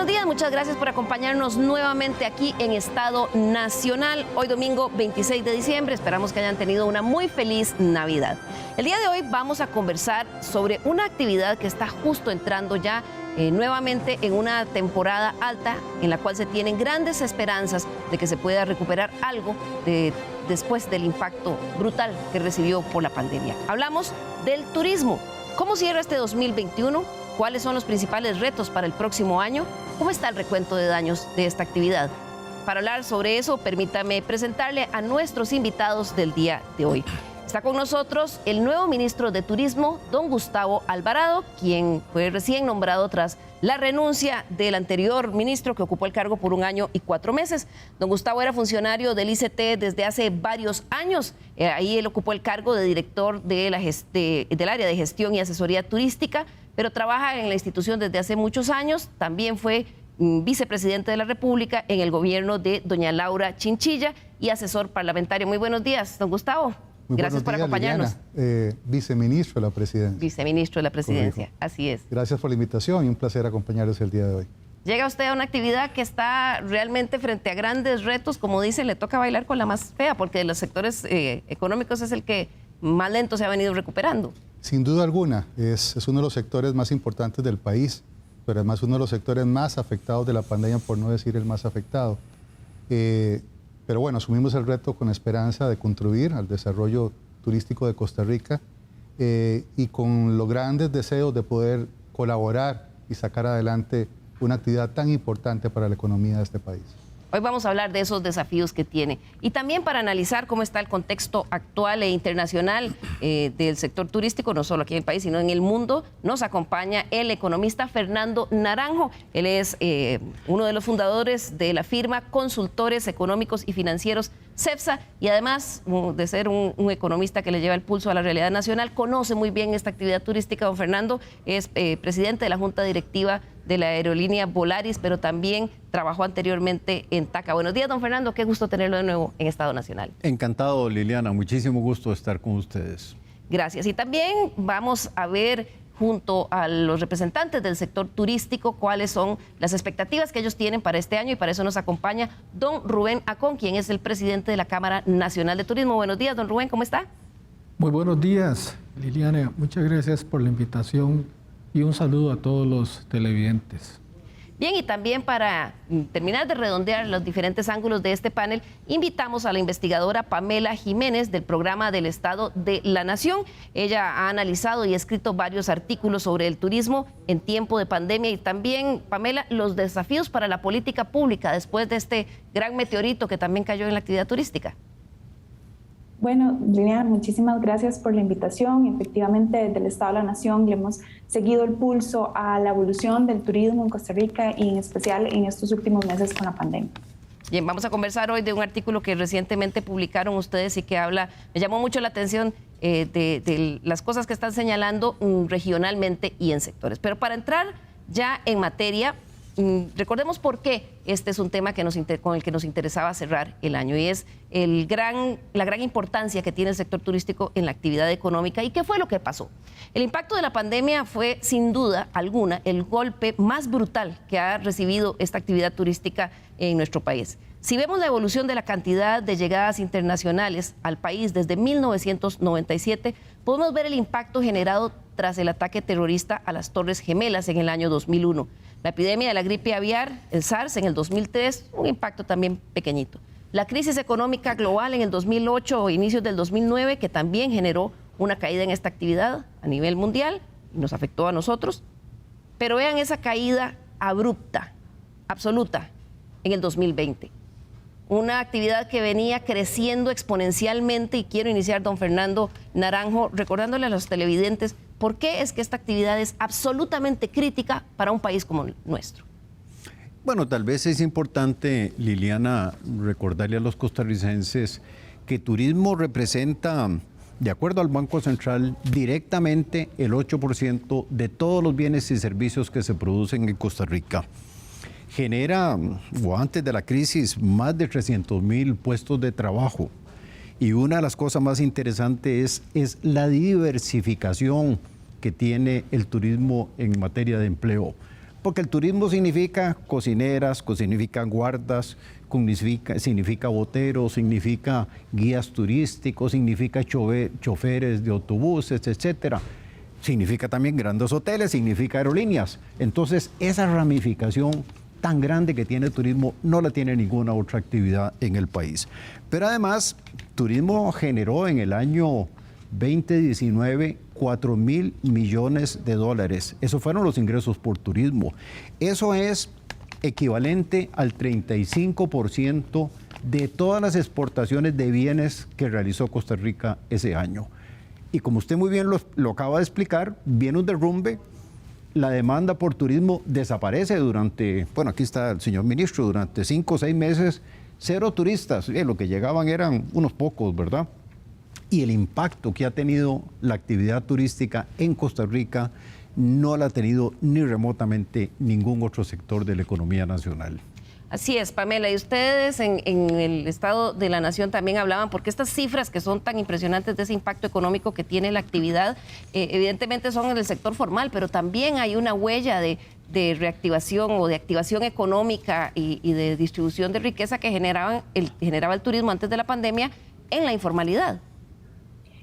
buenos días, muchas gracias por acompañarnos nuevamente aquí en Estado Nacional. Hoy domingo 26 de diciembre, esperamos que hayan tenido una muy feliz Navidad. El día de hoy vamos a conversar sobre una actividad que está justo entrando ya nuevamente en una temporada alta en la cual se tienen grandes esperanzas de que se pueda recuperar algo después del impacto brutal que recibió por la pandemia. Hablamos del turismo. ¿Cómo cierra este 2021? ¿Cuáles son los principales retos para el próximo año? ¿Cómo está el recuento de daños de esta actividad? Para hablar sobre eso, permítame presentarle a nuestros invitados del día de hoy. Está con nosotros el nuevo ministro de Turismo, don Gustavo Alvarado, quien fue recién nombrado tras la renuncia del anterior ministro que ocupó el cargo por 1 año y 4 meses. Don Gustavo era funcionario del ICT desde hace varios años. Ahí él ocupó el cargo de director del área de gestión y asesoría turística, pero trabaja en la institución desde hace muchos años. También fue vicepresidente de la República en el gobierno de doña Laura Chinchilla y asesor parlamentario. Muy buenos días, don Gustavo. Gracias por acompañarnos. Liliana, viceministro de la Presidencia. Viceministro de la Presidencia, corrijo. Así es. Gracias por la invitación y un placer acompañarles el día de hoy. Llega usted a una actividad que está realmente frente a grandes retos, como dicen, le toca bailar con la más fea, porque de los sectores económicos es el que más lento se ha venido recuperando. Sin duda alguna, es uno de los sectores más importantes del país, pero además uno de los sectores más afectados de la pandemia, por no decir el más afectado. Pero bueno, asumimos el reto con esperanza de contribuir al desarrollo turístico de Costa Rica y con los grandes deseos de poder colaborar y sacar adelante una actividad tan importante para la economía de este país. Hoy vamos a hablar de esos desafíos que tiene y también para analizar cómo está el contexto actual e internacional del sector turístico, no solo aquí en el país, sino en el mundo. Nos acompaña el economista Fernando Naranjo. Él es uno de los fundadores de la firma Consultores Económicos y Financieros CEPSA y además de ser un economista que le lleva el pulso a la realidad nacional, conoce muy bien esta actividad turística. Don Fernando es presidente de la Junta Directiva de la aerolínea Volaris, pero también trabajó anteriormente en TACA. Buenos días, don Fernando, qué gusto tenerlo de nuevo en Estado Nacional. Encantado, Liliana, muchísimo gusto estar con ustedes. Gracias. Y también vamos a ver junto a los representantes del sector turístico cuáles son las expectativas que ellos tienen para este año y para eso nos acompaña don Rubén Acón, quien es el presidente de la Cámara Nacional de Turismo. Buenos días, don Rubén, ¿cómo está? Muy buenos días, Liliana. Muchas gracias por la invitación y un saludo a todos los televidentes. Bien, y también para terminar de redondear los diferentes ángulos de este panel, invitamos a la investigadora Pamela Jiménez del Programa del Estado de la Nación. Ella ha analizado y escrito varios artículos sobre el turismo en tiempo de pandemia y también, Pamela, los desafíos para la política pública después de este gran meteorito que también cayó en la actividad turística. Bueno, Liliana, muchísimas gracias por la invitación. Efectivamente, desde el Estado de la Nación le hemos seguido el pulso a la evolución del turismo en Costa Rica y en especial en estos últimos meses con la pandemia. Bien, vamos a conversar hoy de un artículo que recientemente publicaron ustedes y que me llamó mucho la atención de las cosas que están señalando regionalmente y en sectores. Pero para entrar ya en materia, recordemos por qué este es un tema con el que nos interesaba cerrar el año y es la gran importancia que tiene el sector turístico en la actividad económica. ¿Y qué fue lo que pasó? El impacto de la pandemia fue sin duda alguna el golpe más brutal que ha recibido esta actividad turística en nuestro país. Si vemos la evolución de la cantidad de llegadas internacionales al país desde 1997, podemos ver el impacto generado tras el ataque terrorista a las Torres Gemelas en el año 2001. La epidemia de la gripe aviar, el SARS, en el 2003, un impacto también pequeñito. La crisis económica global en el 2008 o inicios del 2009, que también generó una caída en esta actividad a nivel mundial y nos afectó a nosotros. Pero vean esa caída abrupta, absoluta, en el 2020. Una actividad que venía creciendo exponencialmente y quiero iniciar, don Fernando Naranjo, recordándole a los televidentes por qué es que esta actividad es absolutamente crítica para un país como el nuestro. Bueno, tal vez es importante, Liliana, recordarle a los costarricenses que turismo representa, de acuerdo al Banco Central, directamente el 8% de todos los bienes y servicios que se producen en Costa Rica. Genera, o antes de la crisis, más de 300,000 puestos de trabajo. Y una de las cosas más interesantes es la diversificación que tiene el turismo en materia de empleo. Porque el turismo significa cocineras, significa guardas, significa boteros, significa guías turísticos, significa choferes de autobuses, etcétera. Significa también grandes hoteles, significa aerolíneas. Entonces, esa ramificación tan grande que tiene el turismo no la tiene ninguna otra actividad en el país. Pero además, turismo generó en el año 2019 $4,000 millones. Esos fueron los ingresos por turismo. Eso es equivalente al 35% de todas las exportaciones de bienes que realizó Costa Rica ese año. Y como usted muy bien lo acaba de explicar, viene un derrumbe, la demanda por turismo desaparece durante, bueno, aquí está el señor ministro, durante 5 o 6 meses, 0 turistas, lo que llegaban eran unos pocos, ¿verdad? Y el impacto que ha tenido la actividad turística en Costa Rica no la ha tenido ni remotamente ningún otro sector de la economía nacional. Así es, Pamela, y ustedes en el Estado de la Nación también hablaban, porque estas cifras que son tan impresionantes de ese impacto económico que tiene la actividad, evidentemente son en el sector formal, pero también hay una huella de reactivación o de activación económica y de distribución de riqueza que generaba el turismo antes de la pandemia en la informalidad.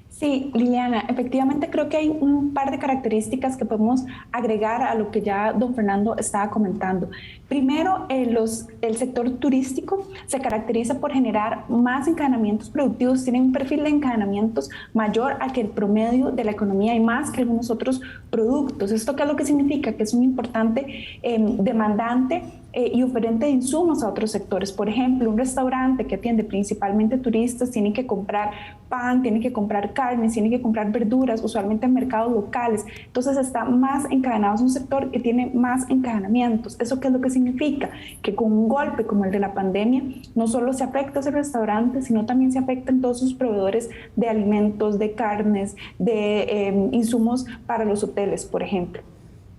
Sí, Liliana, efectivamente creo que hay un par de características que podemos agregar a lo que ya don Fernando estaba comentando. Primero, el sector turístico se caracteriza por generar más encadenamientos productivos, tienen un perfil de encadenamientos mayor a que el promedio de la economía y más que algunos otros productos. ¿Esto qué es lo que significa? Que es un importante demandante y oferente de insumos a otros sectores. Por ejemplo, un restaurante que atiende principalmente turistas tiene que comprar pan, tiene que comprar carnes, tiene que comprar verduras, usualmente en mercados locales. Entonces está más encadenado, es un sector que tiene más encadenamientos. ¿Eso qué es lo que significa? Que con un golpe como el de la pandemia, no solo se afecta a ese restaurante, sino también se afectan todos sus proveedores de alimentos, de carnes, de insumos para los hoteles, por ejemplo.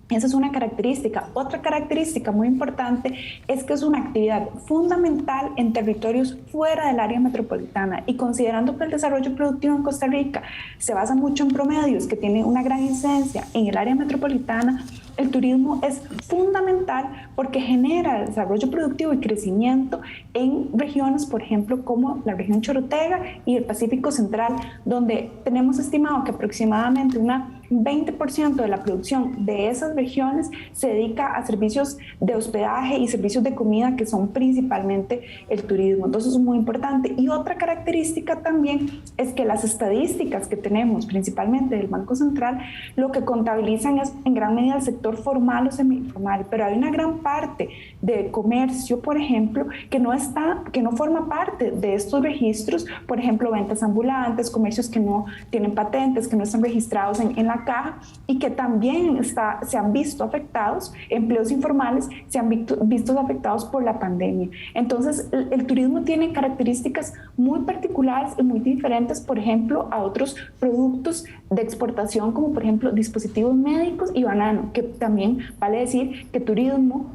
Esa es una característica. Otra característica muy importante es que es una actividad fundamental en territorios fuera del área metropolitana, y considerando que el desarrollo productivo en Costa Rica se basa mucho en promedios que tienen una gran incidencia en el área metropolitana, el turismo es fundamental porque genera desarrollo productivo y crecimiento en regiones, por ejemplo, como la región Chorotega y el Pacífico Central, donde tenemos estimado que aproximadamente un 20% de la producción de esas regiones se dedica a servicios de hospedaje y servicios de comida, que son principalmente el turismo. Entonces es muy importante. Y otra característica también es que las estadísticas que tenemos, principalmente del Banco Central, lo que contabilizan es en gran medida el sector formal o semi-informal, pero hay una gran parte de comercio, por ejemplo, que no forma parte de estos registros, por ejemplo, ventas ambulantes, comercios que no tienen patentes, que no están registrados en la caja, y que también se han visto afectados, empleos informales se han visto afectados por la pandemia. Entonces, el turismo tiene características muy particulares y muy diferentes, por ejemplo, a otros productos de exportación, como por ejemplo dispositivos médicos y banano, que también vale decir que turismo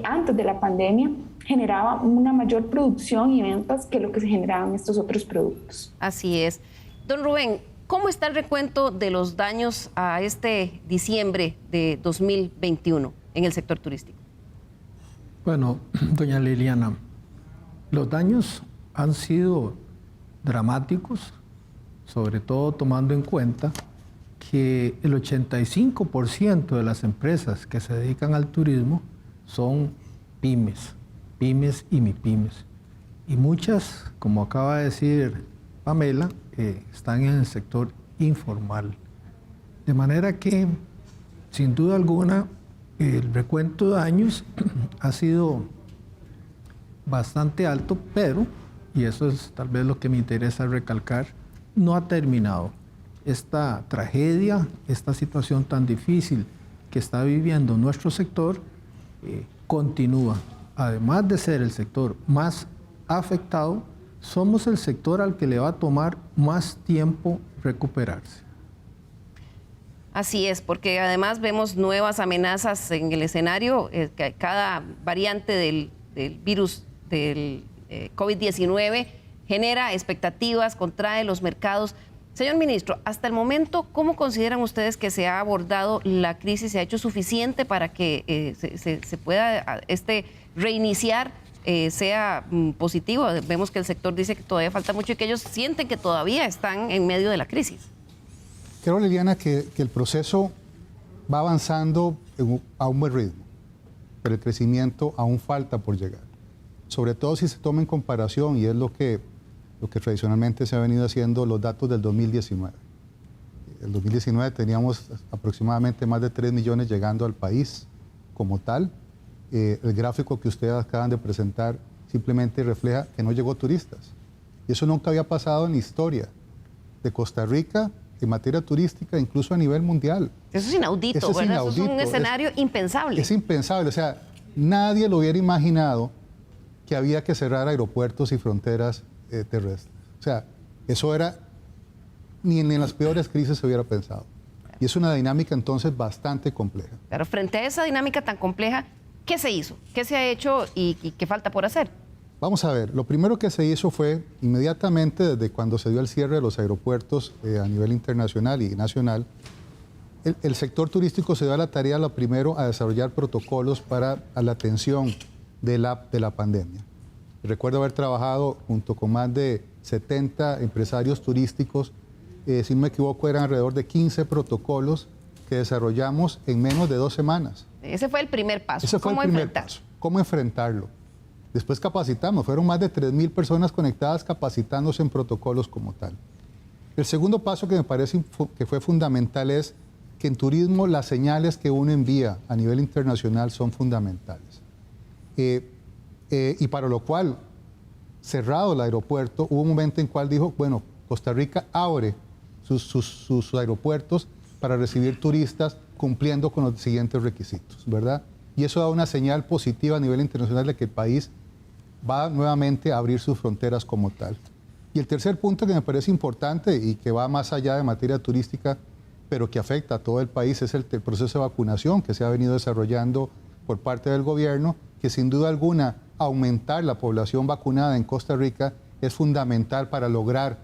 antes de la pandemia generaba una mayor producción y ventas que lo que se generaban estos otros productos. Así es. Don Rubén, ¿cómo está el recuento de los daños a este diciembre de 2021 en el sector turístico? Bueno, doña Liliana, los daños han sido dramáticos, sobre todo tomando en cuenta que el 85% de las empresas que se dedican al turismo son pymes y mipymes. Y muchas, como acaba de decir Pamela, están en el sector informal. De manera que, sin duda alguna, el recuento de daños ha sido bastante alto, pero, y eso es tal vez lo que me interesa recalcar, no ha terminado. Esta tragedia, esta situación tan difícil que está viviendo nuestro sector, continúa. Además de ser el sector más afectado, somos el sector al que le va a tomar más tiempo recuperarse. Así es, porque además vemos nuevas amenazas en el escenario. Cada variante del virus del COVID-19 genera expectativas, contrae los mercados. Señor ministro, hasta el momento, ¿cómo consideran ustedes que se ha abordado la crisis? ¿Se ha hecho suficiente para que se pueda reiniciar sea positivo? Vemos que el sector dice que todavía falta mucho y que ellos sienten que todavía están en medio de la crisis. Creo, Liliana, que el proceso va avanzando a un buen ritmo, pero el crecimiento aún falta por llegar. Sobre todo si se toma en comparación, y es lo que tradicionalmente se ha venido haciendo, los datos del 2019. El 2019 teníamos aproximadamente más de 3 millones llegando al país como tal. El gráfico que ustedes acaban de presentar simplemente refleja que no llegó turistas. Y eso nunca había pasado en la historia de Costa Rica en materia turística, incluso a nivel mundial. Eso es inaudito, ¿verdad? Eso es un escenario impensable. Es impensable. O sea, nadie lo hubiera imaginado que había que cerrar aeropuertos y fronteras terrestres. O sea, eso era, ni en las peores crisis se hubiera pensado. Y es una dinámica entonces bastante compleja. Pero frente a esa dinámica tan compleja, ¿qué se hizo? ¿Qué se ha hecho y qué falta por hacer? Vamos a ver, lo primero que se hizo fue inmediatamente desde cuando se dio el cierre de los aeropuertos a nivel internacional y nacional, el sector turístico se dio a la tarea, lo primero, a desarrollar protocolos para la atención de la pandemia. Recuerdo haber trabajado junto con más de 70 empresarios turísticos, si no me equivoco eran alrededor de 15 protocolos que desarrollamos en menos de 2 semanas. Ese fue el primer paso. Ese fue el primer paso. ¿Cómo enfrentarlo? Después capacitamos, fueron más de 3.000 personas conectadas capacitándose en protocolos como tal. El segundo paso que me parece que fue fundamental es que en turismo las señales que uno envía a nivel internacional son fundamentales. Y para lo cual, cerrado el aeropuerto, hubo un momento en cual dijo, bueno, Costa Rica abre sus aeropuertos para recibir turistas cumpliendo con los siguientes requisitos, ¿verdad? Y eso da una señal positiva a nivel internacional de que el país va nuevamente a abrir sus fronteras como tal. Y el tercer punto que me parece importante y que va más allá de materia turística, pero que afecta a todo el país, es el proceso de vacunación que se ha venido desarrollando por parte del gobierno, que sin duda alguna aumentar la población vacunada en Costa Rica es fundamental para lograr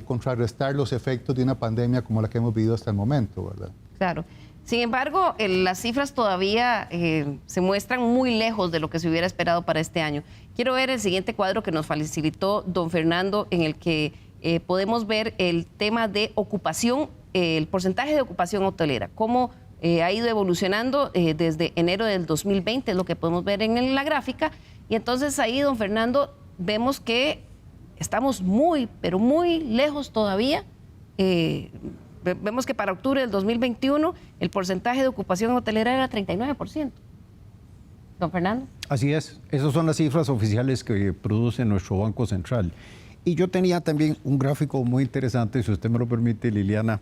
contrarrestar los efectos de una pandemia como la que hemos vivido hasta el momento, ¿verdad? Claro. Sin embargo, las cifras todavía se muestran muy lejos de lo que se hubiera esperado para este año. Quiero ver el siguiente cuadro que nos facilitó don Fernando, en el que podemos ver el tema de ocupación, el porcentaje de ocupación hotelera, cómo ha ido evolucionando desde enero del 2020, es lo que podemos ver en la gráfica. Y entonces ahí, don Fernando, vemos que estamos muy, pero muy lejos todavía. Vemos que para octubre del 2021 el porcentaje de ocupación hotelera era 39%. Don Fernando. Así es, esas son las cifras oficiales que produce nuestro Banco Central. Y yo tenía también un gráfico muy interesante, si usted me lo permite, Liliana,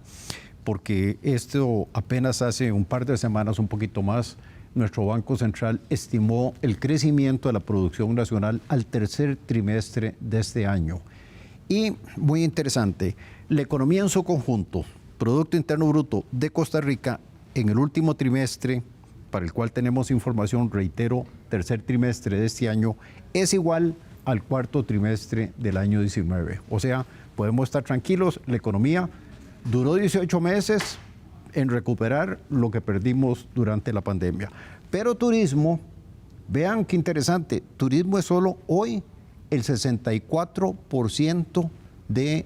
porque esto apenas hace un par de semanas, un poquito más, nuestro Banco Central estimó el crecimiento de la producción nacional al tercer trimestre de este año. Y muy interesante, la economía en su conjunto, Producto Interno Bruto de Costa Rica, en el último trimestre, para el cual tenemos información, reitero, tercer trimestre de este año, es igual al cuarto trimestre del año 19. O sea, podemos estar tranquilos, la economía duró 18 meses en recuperar lo que perdimos durante la pandemia. Pero turismo, vean qué interesante, turismo es solo hoy el 64% de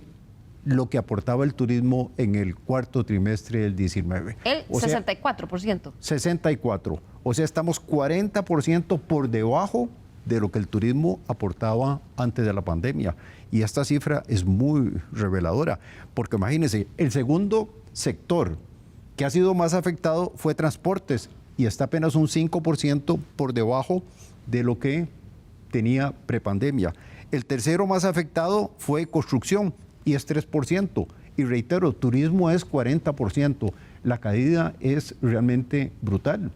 lo que aportaba el turismo en el cuarto trimestre del 19. El 64%. 64%. O sea, estamos 40% por debajo de lo que el turismo aportaba antes de la pandemia. Y esta cifra es muy reveladora, porque imagínense, el segundo sector que ha sido más afectado fue transportes y está apenas un 5% por debajo de lo que tenía prepandemia. El tercero más afectado fue construcción y es 3%. Y reitero, turismo es 40%. La caída es realmente brutal.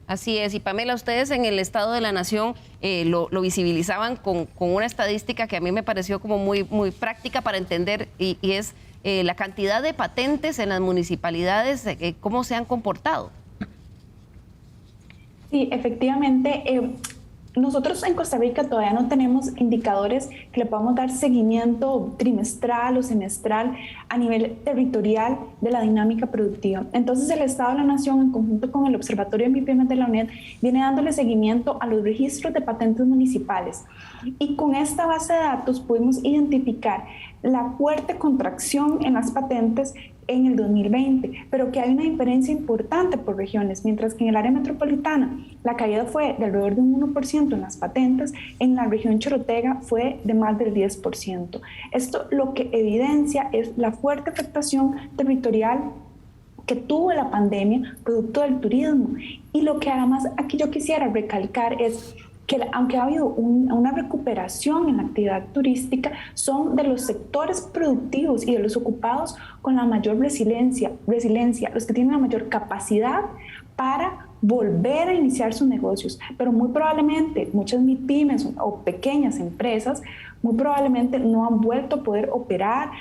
Así es. Y Pamela, ustedes en el Estado de la Nación lo visibilizaban con una estadística que a mí me pareció como muy práctica para entender y es la cantidad de patentes en las municipalidades, cómo se han comportado. Sí, efectivamente. nosotros en Costa Rica todavía no tenemos indicadores que le podamos dar seguimiento trimestral o semestral a nivel territorial de la dinámica productiva. Entonces el Estado de la Nación, en conjunto con el Observatorio de MIPYMES de la UNED, viene dándole seguimiento a los registros de patentes municipales. Y con esta base de datos pudimos identificar la fuerte contracción en las patentes en el 2020, pero que hay una diferencia importante por regiones. Mientras que en el área metropolitana la caída fue de alrededor de un 1% en las patentes, en la región chorotega fue de más del 10%. Esto lo que evidencia es la fuerte afectación territorial que tuvo la pandemia producto del turismo. Y lo que además aquí yo quisiera recalcar es que aunque ha habido una recuperación en la actividad turística, son de los sectores productivos y de los ocupados con la mayor resiliencia, los que tienen la mayor capacidad para volver a iniciar sus negocios. Pero muy probablemente muchas MIPYMES o pequeñas empresas muy probablemente no han vuelto a poder operar,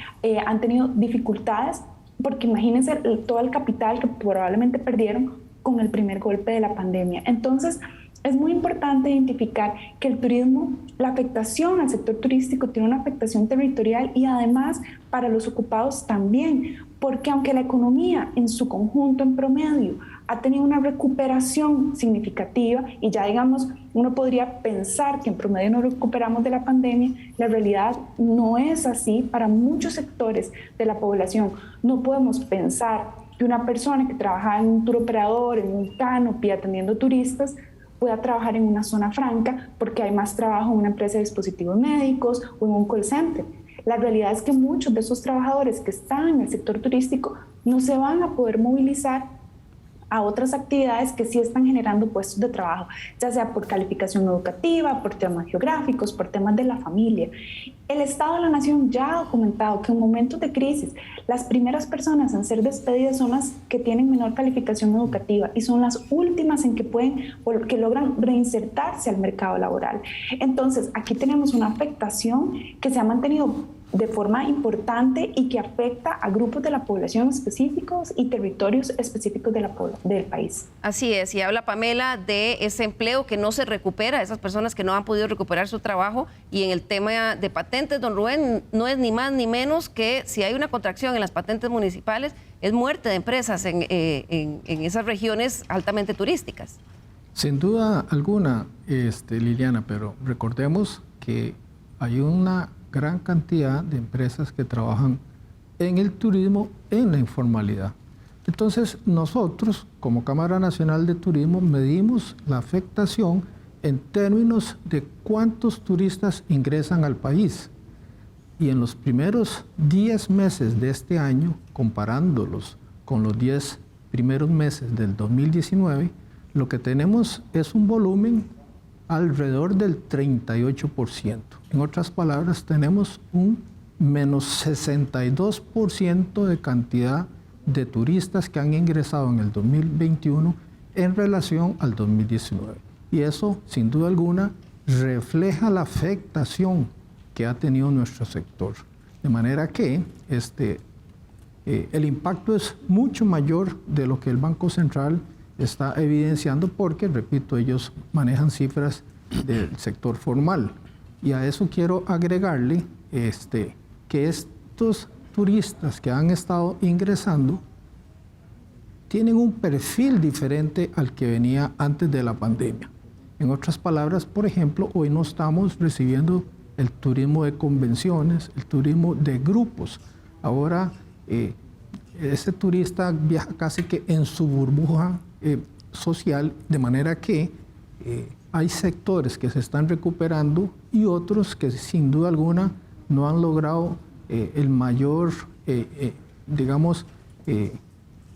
han tenido dificultades, porque imagínense todo el capital que probablemente perdieron con el primer golpe de la pandemia. Entonces, es muy importante identificar que el turismo, la afectación al sector turístico tiene una afectación territorial y además para los ocupados también, porque aunque la economía en su conjunto, en promedio, ha tenido una recuperación significativa y ya digamos, uno podría pensar que en promedio nos recuperamos de la pandemia, la realidad no es así para muchos sectores de la población. No podemos pensar que una persona que trabaja en un tour operador, en un canopy, atendiendo turistas, pueda trabajar en una zona franca porque hay más trabajo en una empresa de dispositivos médicos o en un call center. La realidad es que muchos de esos trabajadores que están en el sector turístico no se van a poder movilizar a otras actividades que sí están generando puestos de trabajo, ya sea por calificación educativa, por temas geográficos, por temas de la familia. El Estado de la Nación ya ha documentado que en momentos de crisis las primeras personas en ser despedidas son las que tienen menor calificación educativa y son las últimas en que pueden o que logran reinsertarse al mercado laboral. Entonces, aquí tenemos una afectación que se ha mantenido de forma importante y que afecta a grupos de la población específicos y territorios específicos del país. Así es, y habla Pamela de ese empleo que no se recupera, esas personas que no han podido recuperar su trabajo, y en el tema de patentes, don Rubén, no es ni más ni menos que si hay una contracción en las patentes municipales, es muerte de empresas en esas regiones altamente turísticas. Sin duda alguna, Liliana, pero recordemos que hay una gran cantidad de empresas que trabajan en el turismo en la informalidad. Entonces, nosotros, como Cámara Nacional de Turismo, medimos la afectación en términos de cuántos turistas ingresan al país. Y en los primeros 10 meses de este año, comparándolos con los 10 primeros meses del 2019, lo que tenemos es un volumen alrededor del 38%. En otras palabras, tenemos un menos 62% de cantidad de turistas que han ingresado en el 2021 en relación al 2019. Y eso, sin duda alguna, refleja la afectación que ha tenido nuestro sector. De manera que el impacto es mucho mayor de lo que el Banco Central está evidenciando porque, repito, ellos manejan cifras del sector formal. Y a eso quiero agregarle que estos turistas que han estado ingresando tienen un perfil diferente al que venía antes de la pandemia. En otras palabras, por ejemplo, hoy no estamos recibiendo el turismo de convenciones, el turismo de grupos. Ahora, ese turista viaja casi que en su burbuja social, de manera que hay sectores que se están recuperando y otros que sin duda alguna no han logrado el mayor,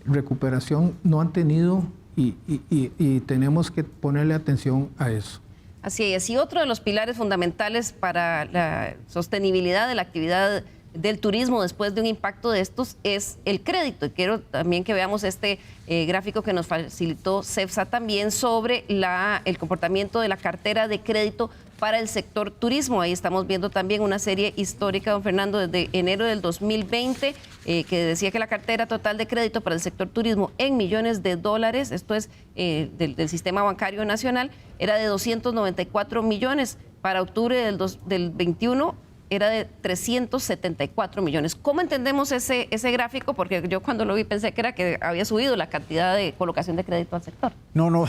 recuperación, no han tenido y tenemos que ponerle atención a eso. Así es, y otro de los pilares fundamentales para la sostenibilidad de la actividad del turismo después de un impacto de estos es el crédito. Y quiero también que veamos este gráfico que nos facilitó CEFSA también sobre el comportamiento de la cartera de crédito para el sector turismo. Ahí estamos viendo también una serie histórica, don Fernando, desde enero del 2020, que decía que la cartera total de crédito para el sector turismo en millones de dólares, esto es del sistema bancario nacional, era de 294 millones. Para octubre del 21 era de 374 millones. ¿Cómo entendemos ese gráfico? Porque yo cuando lo vi pensé que era que había subido la cantidad de colocación de crédito al sector. No,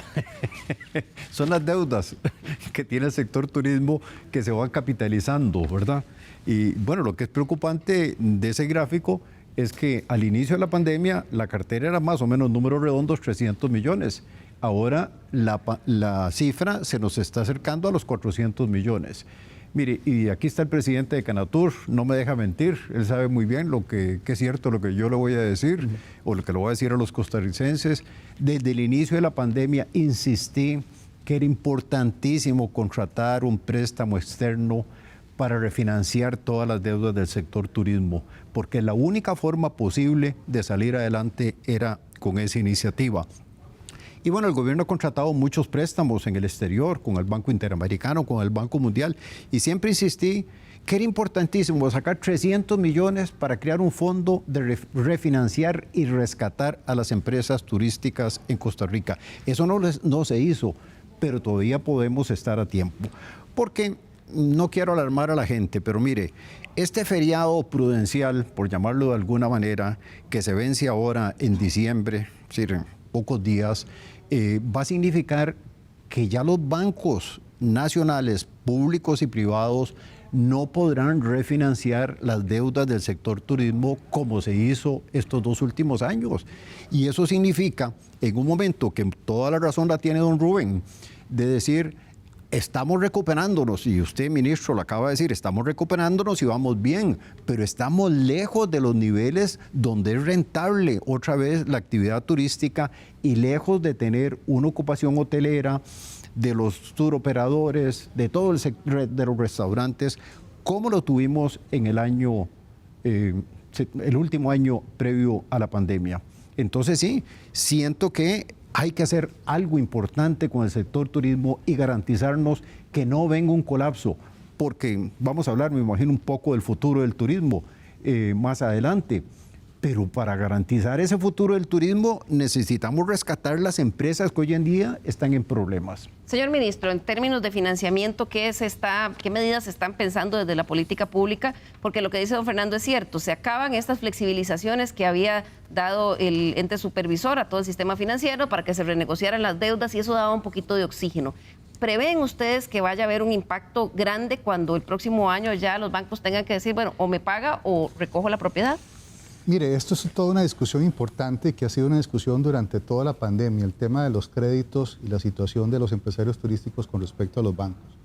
son las deudas que tiene el sector turismo que se van capitalizando, ¿verdad? Y bueno, lo que es preocupante de ese gráfico es que al inicio de la pandemia la cartera era más o menos, números redondos, 300 millones. Ahora la cifra se nos está acercando a los 400 millones. Mire, y aquí está el presidente de Canatur, no me deja mentir, él sabe muy bien que es cierto lo que yo le voy a decir, o lo que le voy a decir a los costarricenses. Desde el inicio de la pandemia insistí que era importantísimo contratar un préstamo externo para refinanciar todas las deudas del sector turismo, porque la única forma posible de salir adelante era con esa iniciativa. Y bueno, el gobierno ha contratado muchos préstamos en el exterior, con el Banco Interamericano, con el Banco Mundial, y siempre insistí que era importantísimo sacar 300 millones para crear un fondo de refinanciar y rescatar a las empresas turísticas en Costa Rica. Eso no se hizo, pero todavía podemos estar a tiempo. Porque no quiero alarmar a la gente, pero mire, este feriado prudencial, por llamarlo de alguna manera, que se vence ahora en diciembre, es decir, en pocos días, va a significar que ya los bancos nacionales, públicos y privados, no podrán refinanciar las deudas del sector turismo como se hizo estos 2 últimos años. Y eso significa, en un momento que toda la razón la tiene don Rubén, de decir, estamos recuperándonos, y usted, ministro, lo acaba de decir, estamos recuperándonos y vamos bien, pero estamos lejos de los niveles donde es rentable otra vez la actividad turística y lejos de tener una ocupación hotelera, de los tour operadores, de todo el sector de los restaurantes, como lo tuvimos en el último año previo a la pandemia. Entonces sí, siento que hay que hacer algo importante con el sector turismo y garantizarnos que no venga un colapso, porque vamos a hablar, me imagino, un poco del futuro del turismo más adelante. Pero para garantizar ese futuro del turismo necesitamos rescatar las empresas que hoy en día están en problemas. Señor ministro, en términos de financiamiento, ¿qué medidas se están pensando desde la política pública? Porque lo que dice don Fernando es cierto, se acaban estas flexibilizaciones que había dado el ente supervisor a todo el sistema financiero para que se renegociaran las deudas y eso daba un poquito de oxígeno. ¿Prevén ustedes que vaya a haber un impacto grande cuando el próximo año ya los bancos tengan que decir, bueno, o me paga o recojo la propiedad? Mire, esto es toda una discusión importante que ha sido una discusión durante toda la pandemia, el tema de los créditos y la situación de los empresarios turísticos con respecto a los bancos.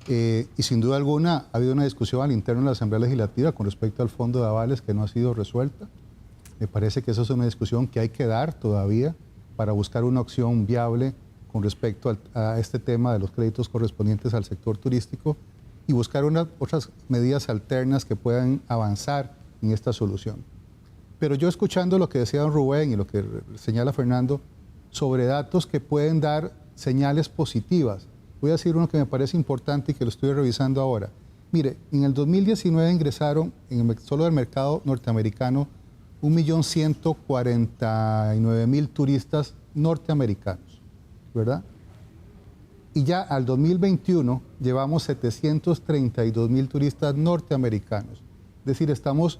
Y sin duda alguna ha habido una discusión al interno de la Asamblea Legislativa con respecto al fondo de avales que no ha sido resuelta. Me parece que eso es una discusión que hay que dar todavía para buscar una opción viable con respecto a este tema de los créditos correspondientes al sector turístico y buscar otras medidas alternas que puedan avanzar en esta solución. Pero yo escuchando lo que decía don Rubén y lo que señala Fernando sobre datos que pueden dar señales positivas, voy a decir uno que me parece importante y que lo estoy revisando ahora. Mire, en el 2019 ingresaron solo del mercado norteamericano 1.149.000 turistas norteamericanos, ¿verdad? Y ya al 2021 llevamos 732.000 turistas norteamericanos. Es decir, estamos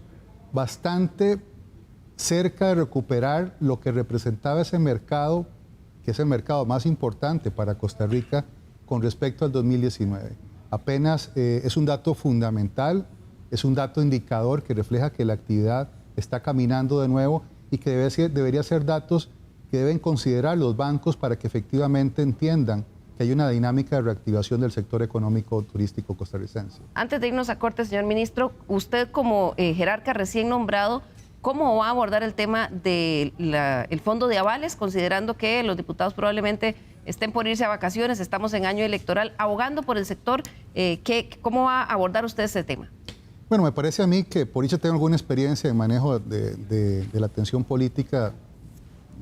bastante cerca de recuperar lo que representaba ese mercado, que es el mercado más importante para Costa Rica con respecto al 2019. Apenas es un dato fundamental, es un dato indicador que refleja que la actividad está caminando de nuevo y que debería ser datos que deben considerar los bancos para que efectivamente entiendan que hay una dinámica de reactivación del sector económico turístico costarricense. Antes de irnos a corte, señor ministro, usted como jerarca recién nombrado, ¿cómo va a abordar el tema del fondo de avales, considerando que los diputados probablemente estén por irse a vacaciones, estamos en año electoral, abogando por el sector? ¿Cómo va a abordar usted ese tema? Bueno, me parece a mí que por dicho tengo alguna experiencia en manejo de la atención política.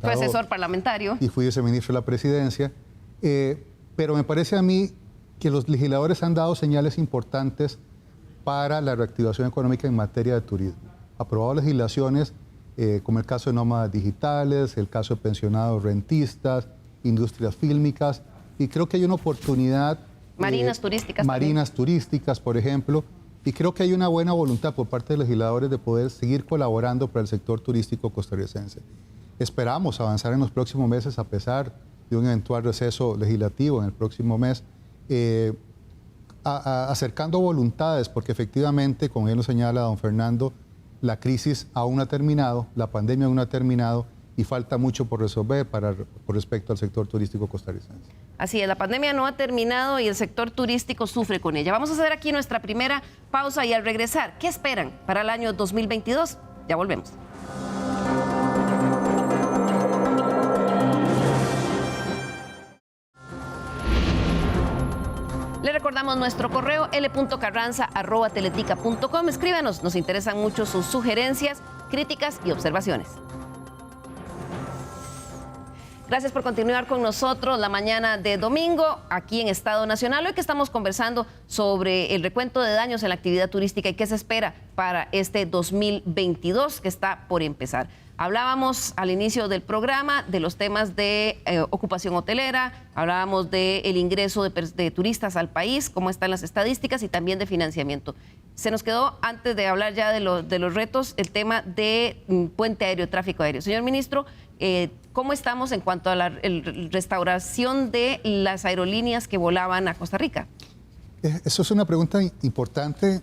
Fue asesor parlamentario. Y fui viceministro de la presidencia. Pero me parece a mí que los legisladores han dado señales importantes para la reactivación económica en materia de turismo. Aprobado legislaciones como el caso de nómadas digitales, el caso de pensionados rentistas, industrias fílmicas, y creo que hay una oportunidad. Marinas turísticas. Marinas turísticas, por ejemplo, y creo que hay una buena voluntad por parte de los legisladores de poder seguir colaborando para el sector turístico costarricense. Esperamos avanzar en los próximos meses a pesar de un eventual receso legislativo en el próximo mes, acercando voluntades, porque efectivamente, como bien lo señala don Fernando, la crisis aún no ha terminado, la pandemia aún no ha terminado y falta mucho por resolver por respecto al sector turístico costarricense. Así es, la pandemia no ha terminado y el sector turístico sufre con ella. Vamos a hacer aquí nuestra primera pausa y al regresar, ¿qué esperan para el año 2022? Ya volvemos. Le recordamos nuestro correo l.carranza@teletica.com. Escríbanos, nos interesan mucho sus sugerencias, críticas y observaciones. Gracias por continuar con nosotros la mañana de domingo aquí en Estado Nacional. Hoy que estamos conversando sobre el recuento de daños en la actividad turística y qué se espera para este 2022 que está por empezar. Hablábamos al inicio del programa de los temas de ocupación hotelera, hablábamos del ingreso de turistas al país, cómo están las estadísticas y también de financiamiento. Se nos quedó, antes de hablar ya de los retos, el tema de puente aéreo, tráfico aéreo. Señor ministro, ¿cómo estamos en cuanto a la restauración de las aerolíneas que volaban a Costa Rica? Eso es una pregunta importante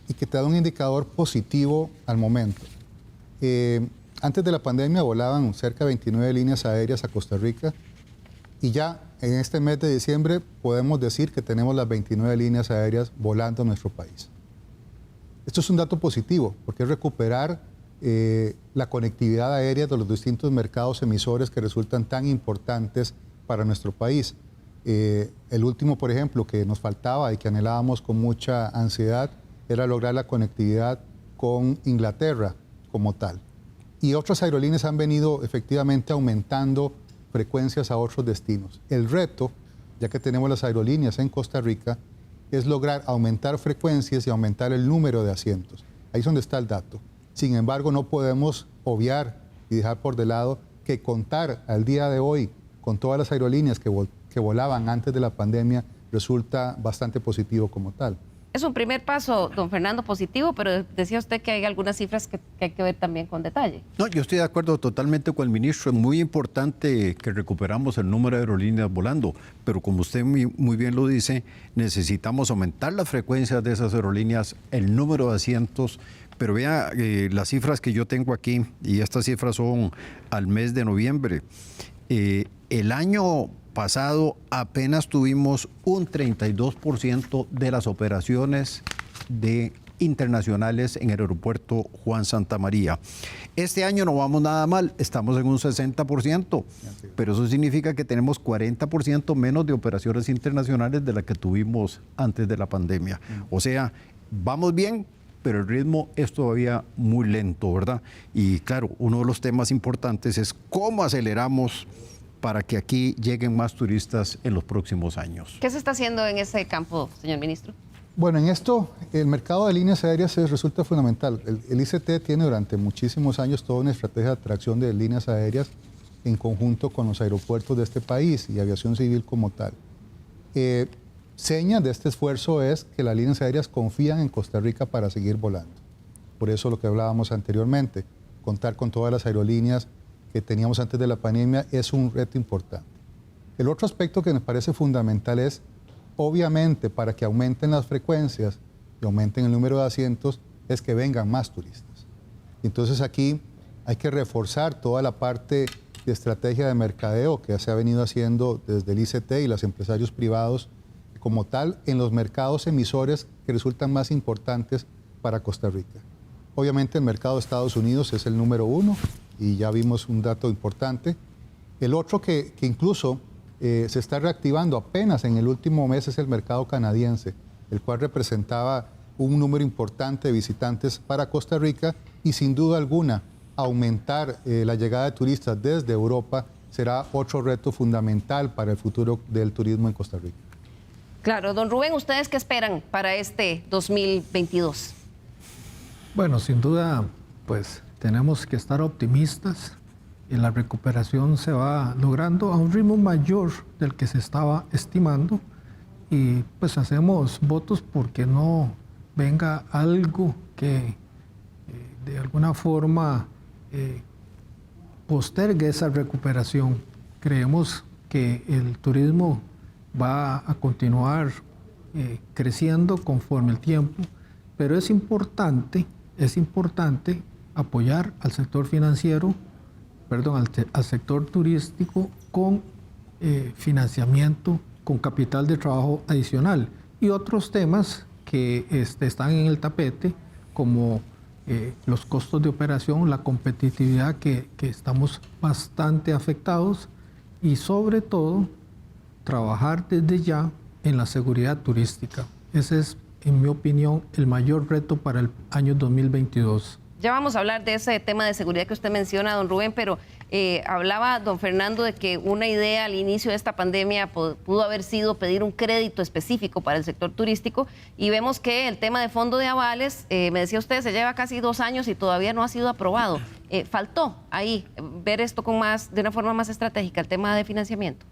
y que te da un indicador positivo al momento. Antes de la pandemia volaban cerca de 29 líneas aéreas a Costa Rica y ya en este mes de diciembre podemos decir que tenemos las 29 líneas aéreas volando a nuestro país. Esto es un dato positivo porque es recuperar la conectividad aérea de los distintos mercados emisores que resultan tan importantes para nuestro país. El último, por ejemplo, que nos faltaba y que anhelábamos con mucha ansiedad era lograr la conectividad con Inglaterra como tal. Y otras aerolíneas han venido efectivamente aumentando frecuencias a otros destinos. El reto, ya que tenemos las aerolíneas en Costa Rica, es lograr aumentar frecuencias y aumentar el número de asientos. Ahí es donde está el dato. Sin embargo, no podemos obviar y dejar por de lado que contar al día de hoy con todas las aerolíneas que volaban antes de la pandemia resulta bastante positivo como tal. Es un primer paso, don Fernando, positivo, pero decía usted que hay algunas cifras que hay que ver también con detalle. No, yo estoy de acuerdo totalmente con el ministro. Es muy importante que recuperamos el número de aerolíneas volando, pero como usted muy bien lo dice, necesitamos aumentar las frecuencias de esas aerolíneas, el número de asientos. Pero vea las cifras que yo tengo aquí, y estas cifras son al mes de noviembre. El año pasado apenas tuvimos un 32% de las operaciones internacionales en el aeropuerto Juan Santamaría. Este año no vamos nada mal, estamos en un 60%, pero eso significa que tenemos 40% menos de operaciones internacionales de las que tuvimos antes de la pandemia. O sea, vamos bien, pero el ritmo es todavía muy lento, ¿verdad? Y claro, uno de los temas importantes es cómo aceleramos para que aquí lleguen más turistas en los próximos años. ¿Qué se está haciendo en ese campo, señor ministro? Bueno, en esto, el mercado de líneas aéreas resulta fundamental. El ICT tiene durante muchísimos años toda una estrategia de atracción de líneas aéreas en conjunto con los aeropuertos de este país y aviación civil como tal. Seña de este esfuerzo es que las líneas aéreas confían en Costa Rica para seguir volando. Por eso lo que hablábamos anteriormente, contar con todas las aerolíneas que teníamos antes de la pandemia es un reto importante. El otro aspecto que me parece fundamental es, obviamente, para que aumenten las frecuencias y aumenten el número de asientos, es que vengan más turistas. Entonces aquí hay que reforzar toda la parte de estrategia de mercadeo que se ha venido haciendo desde el ICT y los empresarios privados como tal en los mercados emisores que resultan más importantes para Costa Rica. Obviamente el mercado de Estados Unidos es el número 1 y ya vimos un dato importante. El otro que incluso se está reactivando apenas en el último mes es el mercado canadiense, el cual representaba un número importante de visitantes para Costa Rica y sin duda alguna aumentar la llegada de turistas desde Europa será otro reto fundamental para el futuro del turismo en Costa Rica. Claro, don Rubén, ¿ustedes qué esperan para este 2022? Bueno, sin duda, pues tenemos que estar optimistas y la recuperación se va logrando a un ritmo mayor del que se estaba estimando y pues hacemos votos porque no venga algo que de alguna forma postergue esa recuperación. Creemos que el turismo va a continuar creciendo conforme el tiempo, pero es importante apoyar al sector financiero, al sector turístico con financiamiento, con capital de trabajo adicional y otros temas que están en el tapete como los costos de operación, la competitividad que estamos bastante afectados y sobre todo trabajar desde ya en la seguridad turística. Ese es, en mi opinión, el mayor reto para el año 2022. Ya vamos a hablar de ese tema de seguridad que usted menciona, don Rubén, pero hablaba don Fernando de que una idea al inicio de esta pandemia pudo haber sido pedir un crédito específico para el sector turístico y vemos que el tema de fondo de avales, me decía usted, se lleva casi 2 años y todavía no ha sido aprobado. Faltó ahí ver esto de una forma más estratégica, el tema de financiamiento.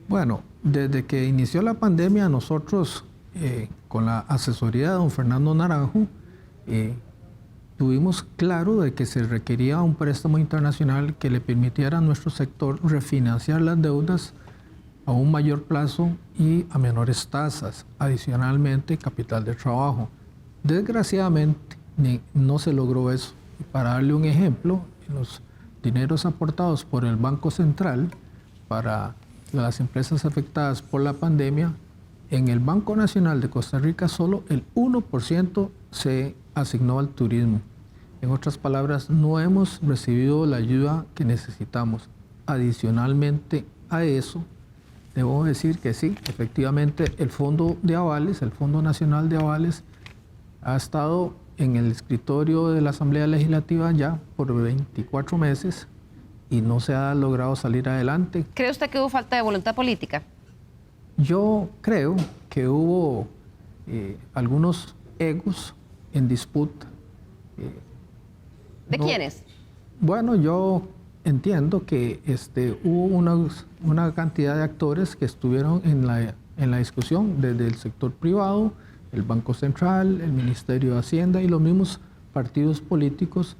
Bueno, desde que inició la pandemia nosotros, con la asesoría de don Fernando Naranjo, tuvimos claro de que se requería un préstamo internacional que le permitiera a nuestro sector refinanciar las deudas a un mayor plazo y a menores tasas, adicionalmente capital de trabajo. Desgraciadamente no se logró eso. Para darle un ejemplo, los dineros aportados por el Banco Central para las empresas afectadas por la pandemia, en el Banco Nacional de Costa Rica solo el 1% se asignó al turismo. En otras palabras, no hemos recibido la ayuda que necesitamos. Adicionalmente a eso, debo decir que sí, efectivamente el Fondo de Avales, el Fondo Nacional de Avales, ha estado en el escritorio de la Asamblea Legislativa ya por 24 meses y no se ha logrado salir adelante. ¿Cree usted que hubo falta de voluntad política? Yo creo que hubo algunos egos en disputa. ¿De quiénes? Bueno, yo entiendo que hubo una cantidad de actores que estuvieron en la discusión, desde el sector privado, el Banco Central, el Ministerio de Hacienda y los mismos partidos políticos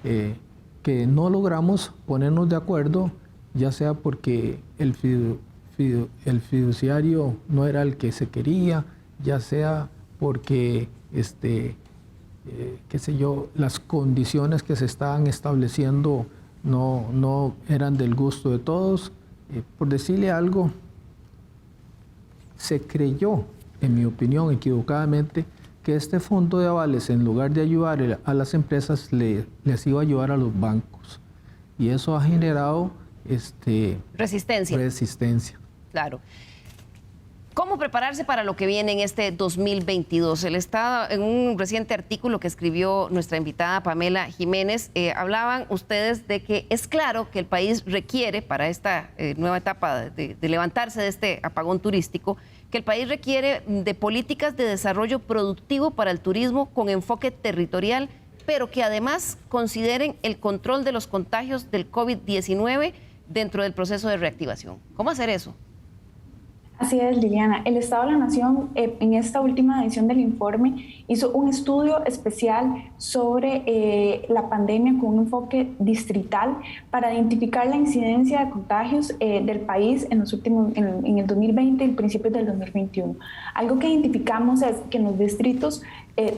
que no logramos ponernos de acuerdo, ya sea porque el fiduciario no era el que se quería, ya sea porque qué sé yo, las condiciones que se estaban estableciendo no eran del gusto de todos. Por decirle algo, se creyó, en mi opinión, equivocadamente, que este fondo de avales, en lugar de ayudar a las empresas, les iba a ayudar a los bancos. Y eso ha generado resistencia. Claro. ¿Cómo prepararse para lo que viene en este 2022? El Estado, en un reciente artículo que escribió nuestra invitada Pamela Jiménez, hablaban ustedes de que es claro que el país requiere, para esta nueva etapa de levantarse de este apagón turístico, que el país requiere de políticas de desarrollo productivo para el turismo con enfoque territorial, pero que además consideren el control de los contagios del COVID-19 dentro del proceso de reactivación. ¿Cómo hacer eso? Así es, Liliana. El Estado de la Nación, en esta última edición del informe, hizo un estudio especial sobre la pandemia con un enfoque distrital para identificar la incidencia de contagios del país en el 2020 y principios del 2021. Algo que identificamos es que en los distritos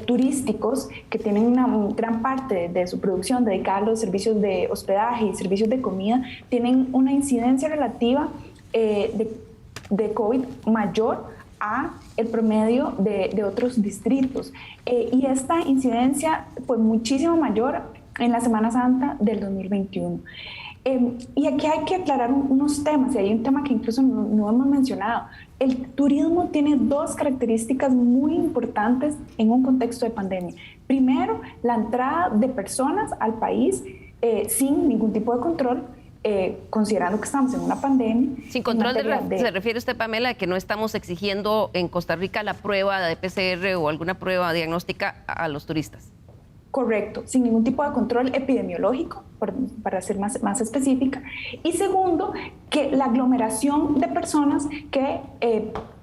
turísticos, que tienen una gran parte de su producción dedicada a los servicios de hospedaje y servicios de comida, tienen una incidencia relativa de COVID mayor a el promedio de otros distritos. Y esta incidencia fue muchísimo mayor en la Semana Santa del 2021. Y aquí hay que aclarar unos temas, y hay un tema que incluso no hemos mencionado. El turismo tiene dos características muy importantes en un contexto de pandemia. Primero, la entrada de personas al país sin ningún tipo de control, considerando que estamos en una pandemia. Sin control, ¿se refiere usted, Pamela, de que no estamos exigiendo en Costa Rica la prueba de PCR o alguna prueba diagnóstica a los turistas? Correcto, sin ningún tipo de control epidemiológico, para ser más específica. Y segundo, que la aglomeración de personas que